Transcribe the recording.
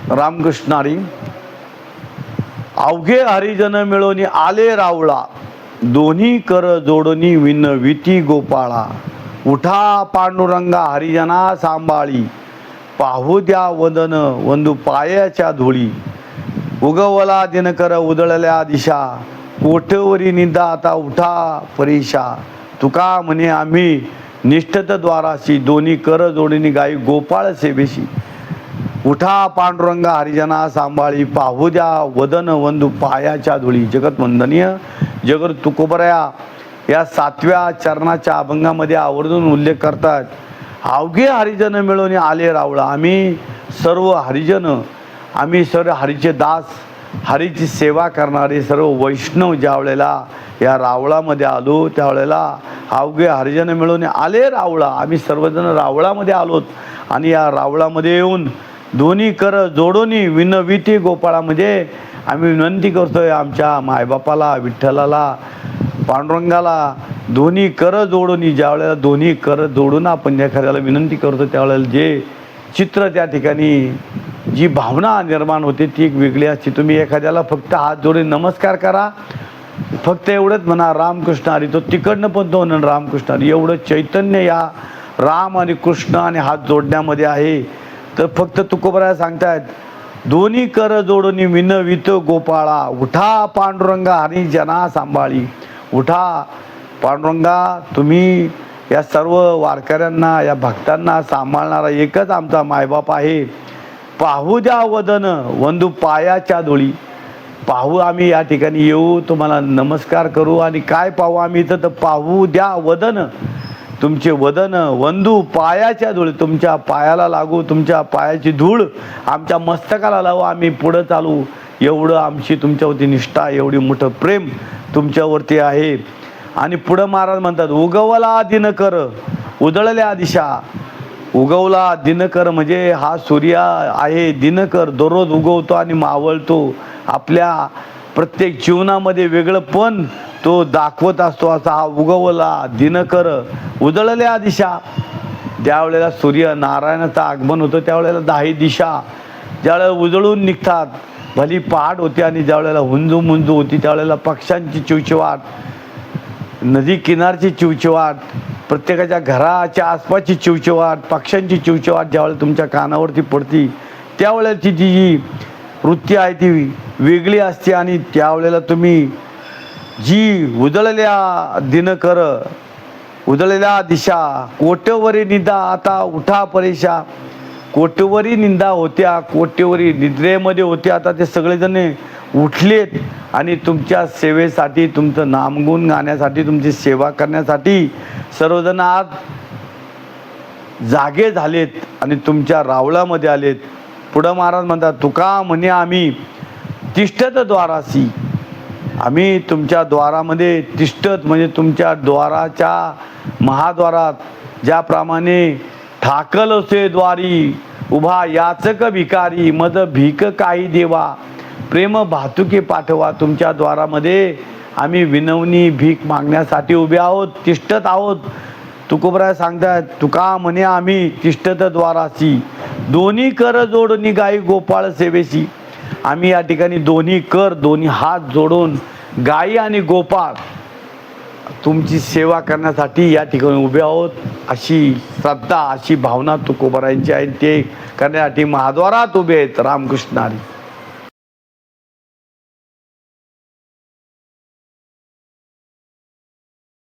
रामकृष्णारी अवघे हरिजन मिळून आले रावळा, दोन्ही कर जोडणी विनविती गोपाळा. उठा पांडुरंगा हरिजना सांभाळी, पाहू द्या वदन वंदू पायाच्या धुळी. उगवला दिनकर उदळल्या दिशा, कोठवरी निंदा आता उठा परीशा. तुका म्हणे आम्ही निष्ठत द्वाराशी, दोन्ही कर जोडणी गाई गोपाळ सेवेशी. उठा पांडुरंगा हरिजना सांभाळी, पाहू द्या वदन वंदू पायाच्या धुळी. जगत वंदनीय जगत तुकोबराया या 7व्या चरणाच्या अभंगामध्ये आवर्जून उल्लेख करतात. अवघे हरिजन मिळून आले रावळा. आम्ही सर्व हरिजन, आम्ही सर्व हरीचे दास, हरीची सेवा करणारे सर्व वैष्णव ज्या वेळेला या रावळामध्ये आलो, त्यावेळेला अवघे हरिजन मिळून आले रावळा. आम्ही सर्वजण रावळामध्ये आलोत आणि या रावळामध्ये येऊन दोन्ही कर जोडोनी विनविती गोपाळा, म्हणजे आम्ही विनंती करतोय आमच्या मायबापाला, विठ्ठलाला, पांडुरंगाला, दोन्ही कर जोडून. ज्या वेळेला दोन्ही कर जोडून आपण एखाद्याला विनंती करतो, त्यावेळेला जे चित्र त्या ठिकाणी जी भावना निर्माण होते ती एक वेगळी असते. तुम्ही एखाद्याला फक्त हात जोडून नमस्कार करा, फक्त एवढंच म्हणा रामकृष्ण हरी, तो तिकडनं पण तो म्हणून रामकृष्ण हरी. एवढं चैतन्य या राम आणि कृष्ण आणि हात जोडण्यामध्ये आहे. तर फक्त तुकोबराया सांगतायत, दोन्ही कर जोडून विनवित गोपाळा. उठा पांडुरंगा हरी जना सांभाळी. उठा पांडुरंगा, तुम्ही या सर्व वारकऱ्यांना, या भक्तांना सांभाळणारा एकच आमचा मायबाप आहे. पाहू द्या वदन वंदू पायाच्या धुळी. पाहू, आम्ही या ठिकाणी येऊ, तुम्हाला नमस्कार करू. आणि काय पाहू आम्ही इथं, तर पाहू द्या वदन, तुमचे वदन वंदू पायाच्या धूळ, तुमच्या पायाला लागू, तुमच्या पायाची धूळ आमच्या मस्तकाला लावू, आम्ही पुढं चालू. एवढं आमची तुमच्यावरती निष्ठा, एवढी मोठं प्रेम तुमच्यावरती आहे. आणि पुढं महाराज म्हणतात, उगवला दिनकर उदळल्या दिशा. उगवला दिनकर म्हणजे हा सूर्य आहे. दिनकर दररोज उगवतो आणि मावळतो. आपल्या प्रत्येक जीवनामध्ये वेगळं पण तो दाखवत असतो. असा हा उगवला दिनकर उदळल्या दिशा. ज्यावेळेला सूर्य नारायणाचं आगमन होतं त्यावेळेला 10 दिशा ज्यावेळेला उजळून निघतात, भली पहाट होते. आणि ज्यावेळेला हुंजू मुंजू होती त्यावेळेला पक्ष्यांची चिवचिवाट, नदी किनारची चिवचिवाट, प्रत्येकाच्या घराच्या आसपासची चिवचिवाट, पक्ष्यांची चिवचिवाट ज्यावेळेला तुमच्या कानावरती पडती त्यावेळेची जी वृत्ती आहे ती वेगळी असते. आणि त्यावेळेला तुम्ही जी उजळल्या दिनकर उजळल्या दिशा, कोट्यवरी निंदा आता उठा परेशा. कोट्यवरी निंदा होत्या, कोट्यवरी निद्रेमध्ये होत्या, आता ते सगळेजण उठलेत आणि तुमच्या सेवेसाठी, तुमचं नामगुण गाण्यासाठी, तुमची सेवा करण्यासाठी सर्वजण आज जागे झालेत आणि तुमच्या रावळामध्ये आलेत. पुढं महाराज म्हणतात, तुका म्हणे आम्ही तिष्ठत द्वारासी. आम्ही तुमच्या द्वारामध्ये तिष्ठत म्हणजे तुमच्या द्वाराच्या महाद्वारात ज्याप्रमाणे ठाकल असे द्वारी उभा याचक भिकारी, मद भीक काही देवा. प्रेम भातुके पाठवा. तुमच्या द्वारामध्ये आम्ही विनवणी भीक मागण्यासाठी उभे आहोत, तिष्ठत आहोत. तुकोबराय सांगतात, तुका म्हणे आम्ही तिष्ठत द्वारासी, दोन्ही कर जोडणी गाई गोपाळ सेवेशी. आम्ही या ठिकाणी दोन्ही कर, दोन्ही हात जोडून गाई आणि गोपाळ तुमची सेवा करण्यासाठी या ठिकाणी उभे आहोत. अशी श्रद्धा, अशी भावना तुकोबरायांची आहे. ते करण्यासाठी महाद्वारात उभे आहेत. रामकृष्ण हरी.